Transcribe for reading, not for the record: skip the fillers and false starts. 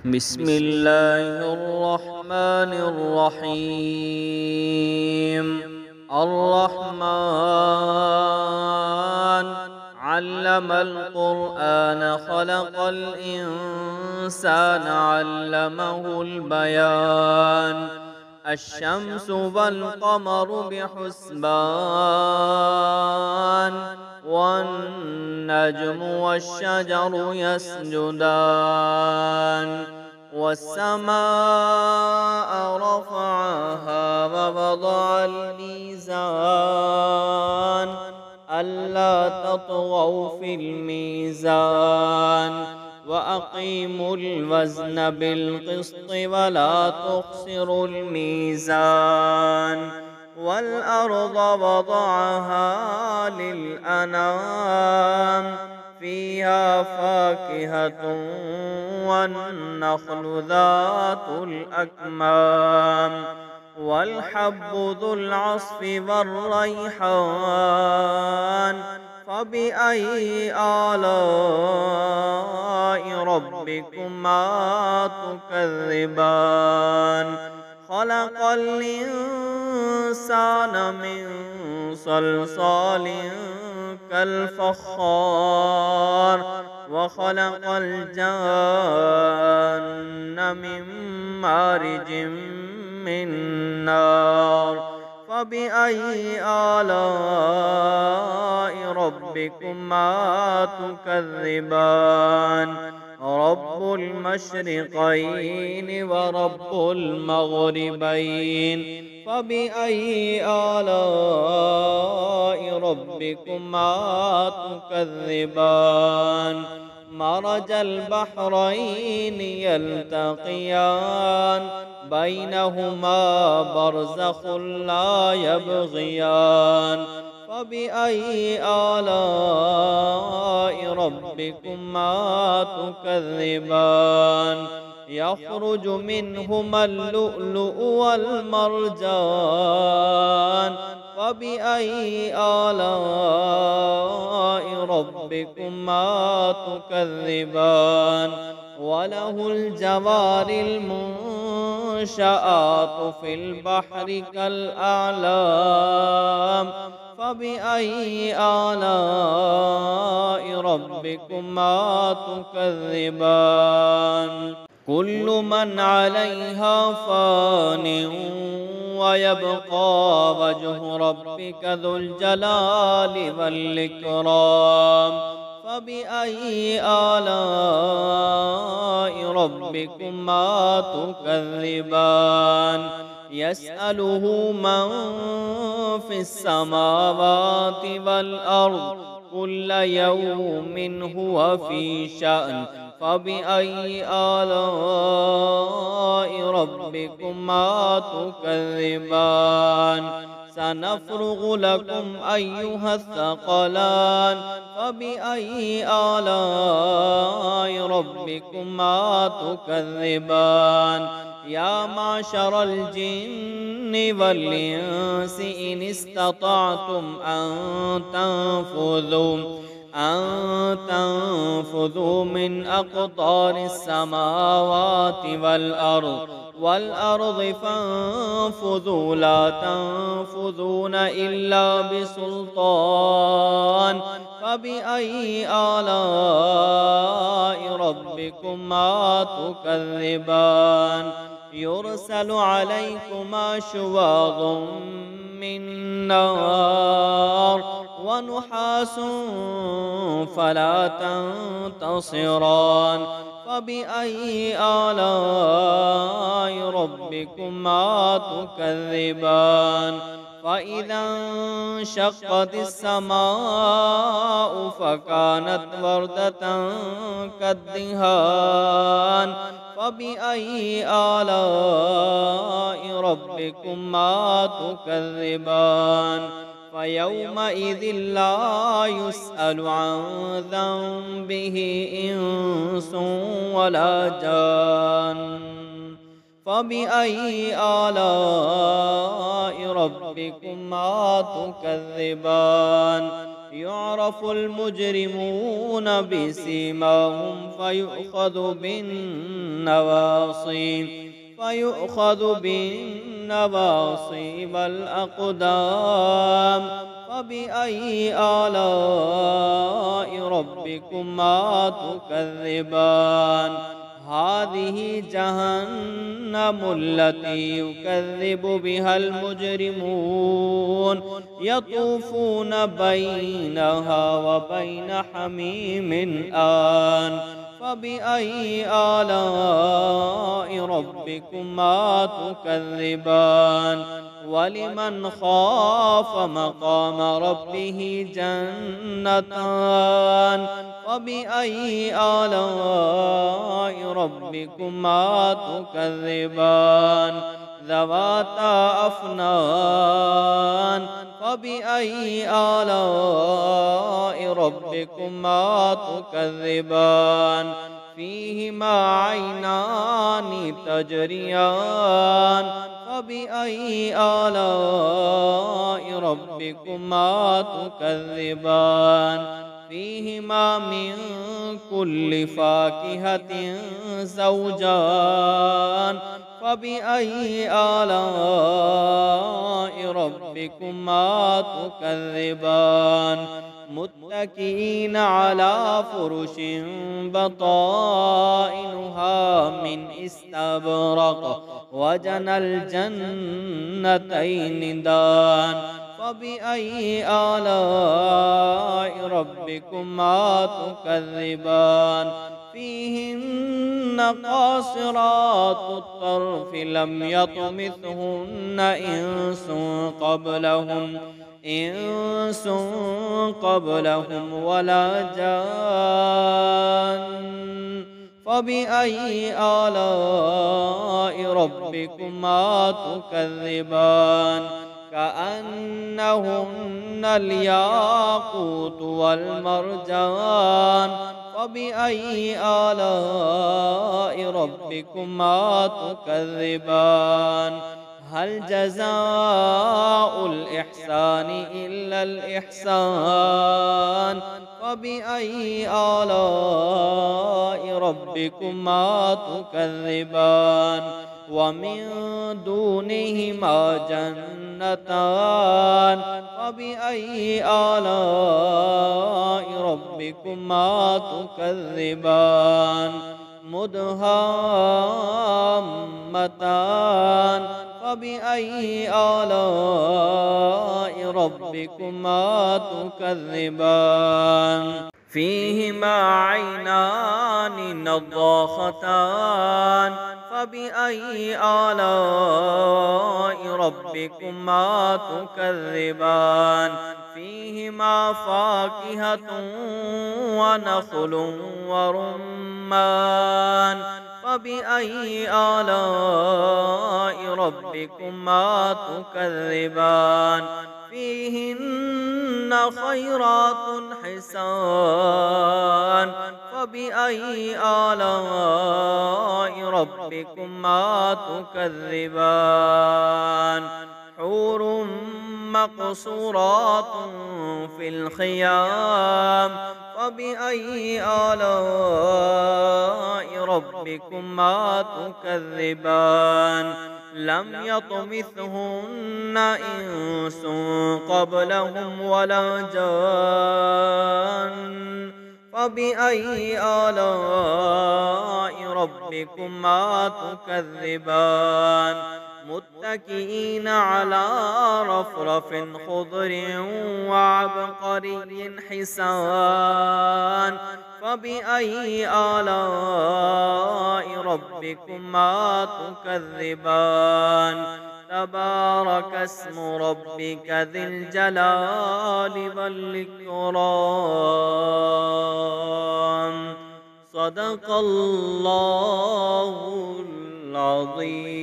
بسم الله الرحمن الرحيم. الرحمن علم القرآن خلق الإنسان علمه البيان. الشمس والقمر بحسبان والنجم والشجر يسجدان والسماء رفعها ووضع الميزان ألا تطغوا في الميزان وأقيموا الوزن بالقسط ولا تخسروا الميزان والأرض وضعها للأنام فيها فاكهة والنخل ذات الأكمام والحب ذو العصف والريحان فبأي آلاء ربكما تكذبان خلق الإنسان من صلصال كالفخار وخلق الجان من مارج من نار فبأي آلاء ربكما تكذبان رب المشرقين ورب المغربين فبأي آلاء ربكما تكذبان مرج البحرين يلتقيان بينهما برزخ لا يبغيان فبأي آلاء ربكما تكذبان يخرج منهما اللؤلؤ والمرجان فبأي آلاء ربكما تكذبان وله الجوار المنشآت في البحر كالأعلام فبأي آلاء ربكما تكذبان كل من عليها فان ويبقى وجه ربك ذو الجلال والإكرام فبأي آلاء ربكما تكذبان يسأله من في السماوات والأرض كل يوم هو في شأن فبأي آلاء ربكما تكذبان سنفرغ لكم أيها الثقلان فبأي آلاء ربكما تكذبان يا معشر الجن والإنس إن استطعتم أن تنفذوا من أقطار السماوات والأرض فانفذوا لا تنفذون إلا بسلطان فبأي آلاء ربكما تكذبان يرسل عليكما شواظ من نار ونحاس فلا تنتصران فبأي آلاء ربكما تكذبان فإذا انشقت السماء فكانت وردة كالدهان فبأي آلاء ربكما تكذبان فيومئذ لا يسأل عن ذنبه إنس ولا جان فبأي آلاء ربكما تكذبان يعرف المجرمون بسيماهم فيؤخذ بالنواصي والأقدام. فبأي آلاء ربكما تكذبان؟ هذه جهنم التي يكذب بها المجرمون يطوفون بينها وبين حميم آن. فبأي آلاء ربكما تكذبان؟ ولمن خاف مقام ربه جنتان. فبأي آلاء ربكما تكذبان؟ ذواتا أفنان. فبأي آلاء ربكما تكذبان؟ فيهما عينان تجريان. فبأي آلاء ربكما تكذبان؟ فيهما من كل فاكهة زوجان. فبأي آلاء ربكما تكذبان؟ متكئين على فرش بطائنها من استبرق وجنى الجنتين دان. فبأي آلاء ربكما تكذبان؟ فيهن قاصرات الطرف لم يطمثهن إنس قبلهم ولا جان. فبأي آلاء ربكما تكذبان؟ كأنهن الياقوت والمرجان. فبأي آلاء ربكما تكذبان؟ هل جزاء الإحسان إلا الإحسان؟ فبأي آلاء ربكما تكذبان؟ ومن دونهما جنتان. فبأي آلاء ربكما تكذبان؟ مدهامتان. فبأي آلاء ربكما تكذبان؟ فيهما عينان نضاختان. فبأي آلاء ربكما تكذبان؟ فيهما فاكهة ونخل ورمان. فبأي آلاء ربكما تكذبان؟ فيهن خيرات حسان. فبأي آلاء ربكما تكذبان؟ حور مقصورات في الخيام. فبأي آلاء ربكما تكذبان؟ لم يطمثهن إنس قبلهم ولا جان. فبأي آلاء ربكما تكذبان؟ متكئين على رفرف خضر وعبقري حسان. فبأي آلاء ربكما تكذبان؟ تبارك اسم ربك ذي الجلال والإكرام. صدق الله العظيم.